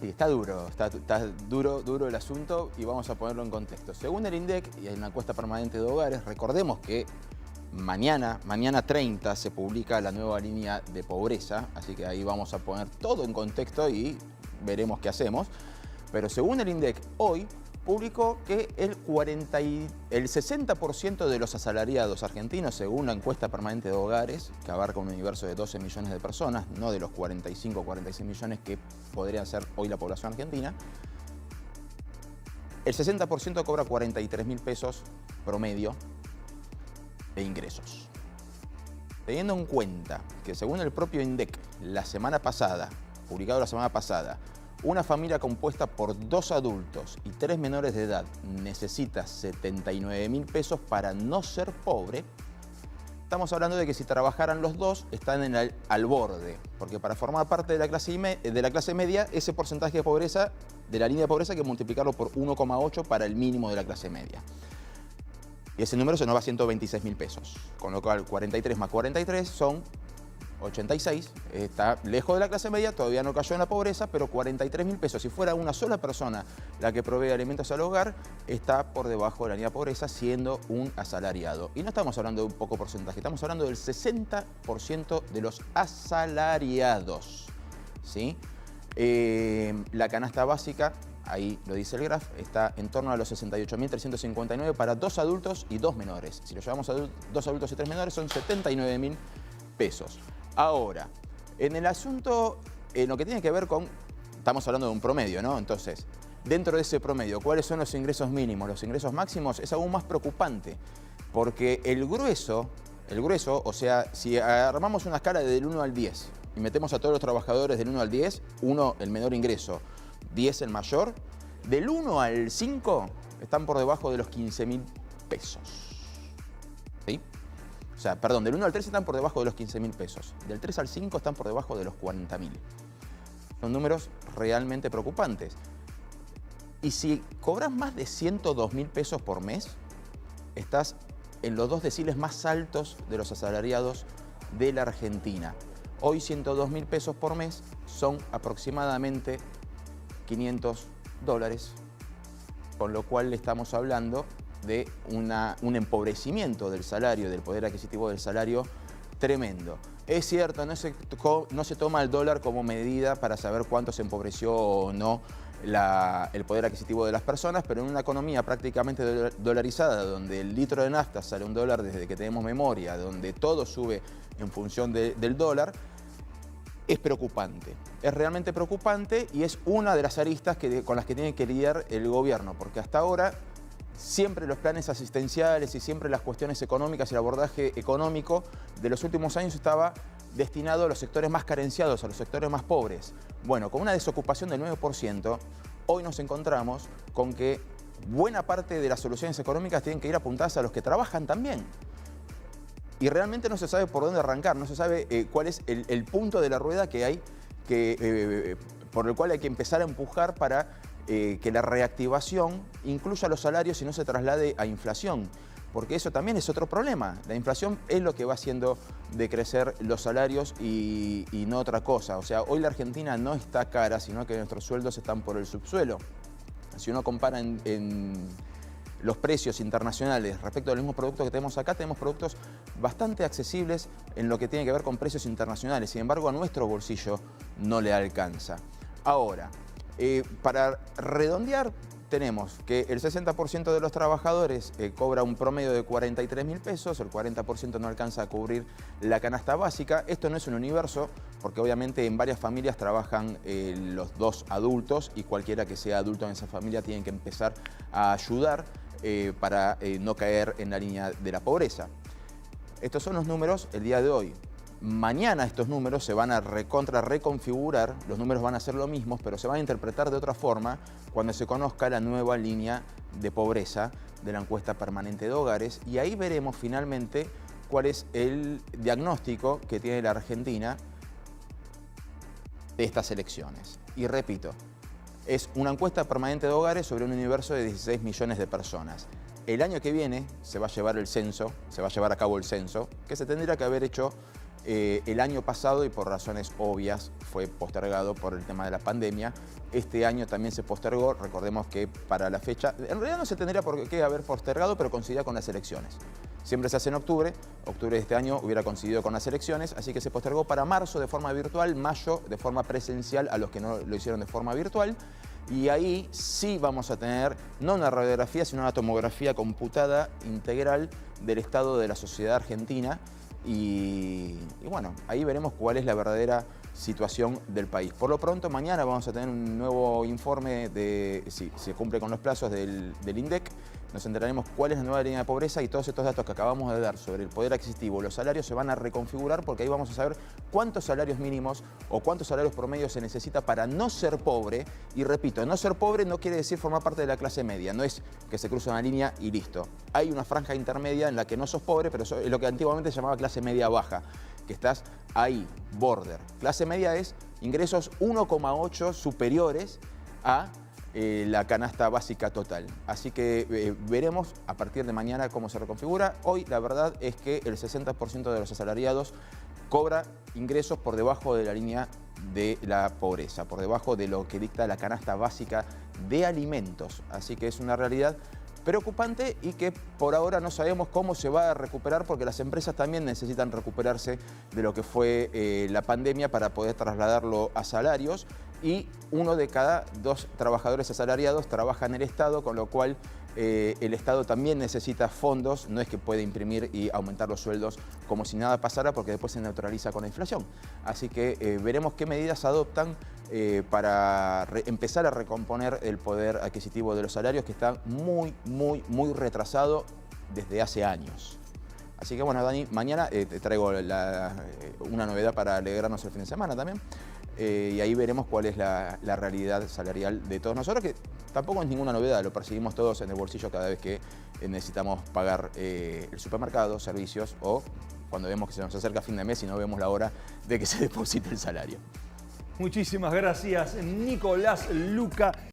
Sí, está duro, está duro el asunto y vamos a ponerlo en contexto. Según el INDEC y en la encuesta permanente de hogares, recordemos que mañana 30, se publica la nueva línea de pobreza, así que ahí vamos a poner todo en contexto y veremos qué hacemos. Pero según el INDEC, hoy publicó que el 60% de los asalariados argentinos, según la encuesta permanente de hogares, que abarca un universo de 12 millones de personas, no de los 45 o 46 millones que podrían ser hoy la población argentina, el 60% cobra 43.000 pesos promedio de ingresos. Teniendo en cuenta que según el propio INDEC, publicado la semana pasada, una familia compuesta por 2 adultos y 3 menores de edad necesita 79.000 pesos para no ser pobre. Estamos hablando de que si trabajaran los dos están al borde, porque para formar parte de la clase media, ese porcentaje de pobreza, de la línea de pobreza, hay que multiplicarlo por 1,8 para el mínimo de la clase media. Y ese número se nos va a 126.000 pesos, con lo cual 43 más 43 son 86, está lejos de la clase media, todavía no cayó en la pobreza, pero 43.000 pesos, si fuera una sola persona la que provee alimentos al hogar, está por debajo de la línea de pobreza siendo un asalariado. Y no estamos hablando de un poco porcentaje, estamos hablando del 60% de los asalariados, ¿sí? La canasta básica, ahí lo dice el graf, está en torno a los 68.359 para 2 adultos y 2 menores. Si lo llevamos a 2 adultos y 3 menores son 79.000 pesos. Ahora, en el asunto, en lo que tiene que ver con, estamos hablando de un promedio, ¿no? Entonces, dentro de ese promedio, ¿cuáles son los ingresos mínimos, los ingresos máximos? Es aún más preocupante, porque el grueso, o sea, si armamos una escala del 1 al 10 y metemos a todos los trabajadores del 1 al 10, 1 el menor ingreso, 10 el mayor, del 1 al 5 están por debajo de los 15.000 pesos. ¿Sí? O sea, perdón, del 1 al 3 están por debajo de los 15.000 pesos. Del 3 al 5 están por debajo de los 40.000. Son números realmente preocupantes. Y si cobras más de 102.000 pesos por mes, estás en los 2 deciles más altos de los asalariados de la Argentina. Hoy 102.000 pesos por mes son aproximadamente $500, con lo cual estamos hablando de un empobrecimiento del salario, del poder adquisitivo del salario tremendo. Es cierto, no se toma el dólar como medida para saber cuánto se empobreció o no el poder adquisitivo de las personas, pero en una economía prácticamente dolarizada, donde el litro de nafta sale $1 desde que tenemos memoria, donde todo sube en función del dólar, es preocupante. Es realmente preocupante y es una de las aristas con las que tiene que lidiar el gobierno, porque hasta ahora siempre los planes asistenciales y siempre las cuestiones económicas y el abordaje económico de los últimos años estaba destinado a los sectores más carenciados, a los sectores más pobres. Bueno, con una desocupación del 9%, hoy nos encontramos con que buena parte de las soluciones económicas tienen que ir apuntadas a los que trabajan también. Y realmente no se sabe por dónde arrancar, no se sabe cuál es el punto de la rueda que hay por el cual hay que empezar a empujar para que la reactivación incluya los salarios y no se traslade a inflación, porque eso también es otro problema. La inflación es lo que va haciendo decrecer los salarios y no otra cosa. O sea, hoy la Argentina no está cara, sino que nuestros sueldos están por el subsuelo. Si uno compara en los precios internacionales respecto a los mismos productos que tenemos acá, tenemos productos bastante accesibles en lo que tiene que ver con precios internacionales. Sin embargo, a nuestro bolsillo no le alcanza. Ahora, para redondear, tenemos que el 60% de los trabajadores cobra un promedio de 43.000 pesos, el 40% no alcanza a cubrir la canasta básica. Esto no es un universo, porque obviamente en varias familias trabajan los 2 adultos y cualquiera que sea adulto en esa familia tiene que empezar a ayudar para no caer en la línea de la pobreza. Estos son los números el día de hoy. Mañana estos números se van a reconfigurar, los números van a ser lo mismo, pero se van a interpretar de otra forma cuando se conozca la nueva línea de pobreza de la encuesta permanente de hogares, y ahí veremos finalmente cuál es el diagnóstico que tiene la Argentina de estas elecciones. Y repito, es una encuesta permanente de hogares sobre un universo de 16 millones de personas. El año que viene se va a llevar a cabo el censo, que se tendría que haber hecho El año pasado, y por razones obvias, fue postergado por el tema de la pandemia. Este año también se postergó. Recordemos que para la fecha, en realidad no se tendría por qué haber postergado, pero coincidía con las elecciones. Siempre se hace en octubre. Octubre de este año hubiera coincidido con las elecciones, así que se postergó para marzo de forma virtual, mayo de forma presencial a los que no lo hicieron de forma virtual. Y ahí sí vamos a tener, no una radiografía, sino una tomografía computada integral del estado de la sociedad argentina. Y bueno, ahí veremos cuál es la verdadera situación del país. Por lo pronto, mañana vamos a tener un nuevo informe de si se cumple con los plazos del INDEC. Nos enteraremos cuál es la nueva línea de pobreza y todos estos datos que acabamos de dar sobre el poder adquisitivo. Los salarios se van a reconfigurar porque ahí vamos a saber cuántos salarios mínimos o cuántos salarios promedios se necesita para no ser pobre. Y repito, no ser pobre no quiere decir formar parte de la clase media. No es que se cruza una línea y listo. Hay una franja intermedia en la que no sos pobre, pero es lo que antiguamente se llamaba clase media baja, que estás ahí, border. Clase media es ingresos 1,8 superiores a la canasta básica total. Así que veremos a partir de mañana cómo se reconfigura. Hoy la verdad es que el 60% de los asalariados cobra ingresos por debajo de la línea de la pobreza, por debajo de lo que dicta la canasta básica de alimentos. Así que es una realidad preocupante y que por ahora no sabemos cómo se va a recuperar, porque las empresas también necesitan recuperarse de lo que fue la pandemia para poder trasladarlo a salarios, y 1 de cada 2 trabajadores asalariados trabaja en el Estado, con lo cual el Estado también necesita fondos. No es que puede imprimir y aumentar los sueldos como si nada pasara, porque después se neutraliza con la inflación. Así que veremos qué medidas adoptan para empezar a recomponer el poder adquisitivo de los salarios, que está muy retrasado desde hace años. Así que bueno, Dani, mañana te traigo una novedad para alegrarnos el fin de semana también. Y ahí veremos cuál es la realidad salarial de todos nosotros, que tampoco es ninguna novedad, lo percibimos todos en el bolsillo cada vez que necesitamos pagar el supermercado, servicios, o cuando vemos que se nos acerca fin de mes y no vemos la hora de que se deposite el salario. Muchísimas gracias, Nicolás Luca.